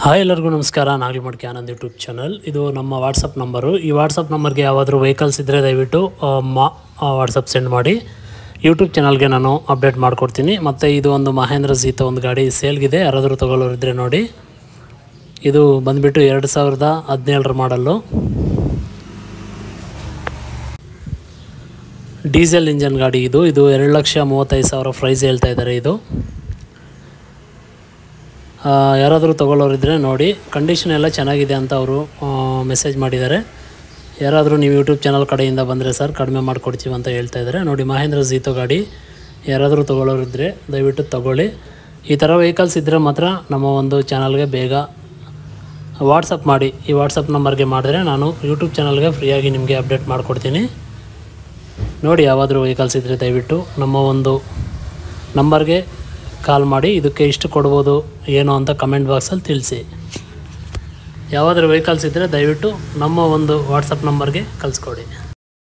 Hi ಎಲ್ಲರಿಗೂ ನಮಸ್ಕಾರ. ನಾಗಲಿ ಮಡಿಕೆ ಆನಂದ್ ಯೂಟ್ಯೂಬ್ ಚಾನಲ್. ಇದು ನಮ್ಮ ವಾಟ್ಸಪ್ ನಂಬರು. ಈ ವಾಟ್ಸಪ್ ನಂಬರ್ಗೆ ಯಾವಾದರೂ ವೆಹಿಕಲ್ಸ್ ಇದ್ದರೆ ದಯವಿಟ್ಟು ವಾಟ್ಸಪ್ ಸೆಂಡ್ ಮಾಡಿ. ಯೂಟ್ಯೂಬ್ ಚಾನಲ್ಗೆ ನಾನು ಅಪ್ಡೇಟ್ ಮಾಡಿಕೊಡ್ತೀನಿ. ಮತ್ತು ಇದು ಒಂದು ಮಹೇಂದ್ರ ಝೀತೋ ಒಂದು ಗಾಡಿ ಸೇಲ್ಗಿದೆ. ಯಾರಾದರೂ ತೊಗೊಳ್ಳೋರಿದ್ದರೆ ನೋಡಿ. ಇದು ಬಂದುಬಿಟ್ಟು 2017 ಮಾಡಲ್ಲು. ಡೀಸೆಲ್ ಇಂಜನ್ ಗಾಡಿ ಇದು 2,35,000 ಪ್ರೈಸ್ ಹೇಳ್ತಾ ಇದ್ದಾರೆ. ಇದು ಯಾರಾದರೂ ತೊಗೊಳ್ಳೋರಿದ್ದರೆ ನೋಡಿ. ಕಂಡೀಷನ್ ಎಲ್ಲ ಚೆನ್ನಾಗಿದೆ ಅಂತ ಅವರು ಮೆಸೇಜ್ ಮಾಡಿದ್ದಾರೆ. ಯಾರಾದರೂ ನೀವು ಯೂಟ್ಯೂಬ್ ಚಾನಲ್ ಕಡೆಯಿಂದ ಬಂದರೆ ಸರ್ ಕಡಿಮೆ ಮಾಡಿಕೊಡ್ತೀವಿ ಅಂತ ಹೇಳ್ತಾ ಇದ್ದಾರೆ. ನೋಡಿ, ಮಹೇಂದ್ರ ಝೀತೋ ಗಾಡಿ ಯಾರಾದರೂ ತೊಗೊಳ್ಳೋರಿದ್ದರೆ ದಯವಿಟ್ಟು ತೊಗೊಳ್ಳಿ. ಈ ಥರ ವೆಹಿಕಲ್ಸ್ ಇದ್ದರೆ ಮಾತ್ರ ನಮ್ಮ ಒಂದು ಚಾನಲ್ಗೆ ಬೇಗ ವಾಟ್ಸಪ್ ಮಾಡಿ. ಈ ವಾಟ್ಸಪ್ ನಂಬರ್ಗೆ ಮಾಡಿದ್ರೆ ನಾನು ಯೂಟ್ಯೂಬ್ ಚಾನಲ್ಗೆ ಫ್ರೀಯಾಗಿ ನಿಮಗೆ ಅಪ್ಡೇಟ್ ಮಾಡಿಕೊಡ್ತೀನಿ. ನೋಡಿ, ಯಾವಾದರೂ ವೆಹಿಕಲ್ಸ್ ಇದ್ದರೆ ದಯವಿಟ್ಟು ನಮ್ಮ ಒಂದು ನಂಬರ್ಗೆ ಕಾಲ್ ಮಾಡಿ. ಇದಕ್ಕೆ ಇಷ್ಟು ಕೊಡ್ಬೋದು ಏನು ಅಂತ ಕಮೆಂಟ್ ಬಾಕ್ಸಲ್ಲಿ ತಿಳಿಸಿ. ಯಾವಾದರೂ ವೆಹಿಕಲ್ಸ್ ಇದ್ದರೆ ದಯವಿಟ್ಟು ನಮ್ಮ ಒಂದು ವಾಟ್ಸಪ್ ನಂಬರ್ಗೆ ಕಳಿಸ್ಕೊಡಿ.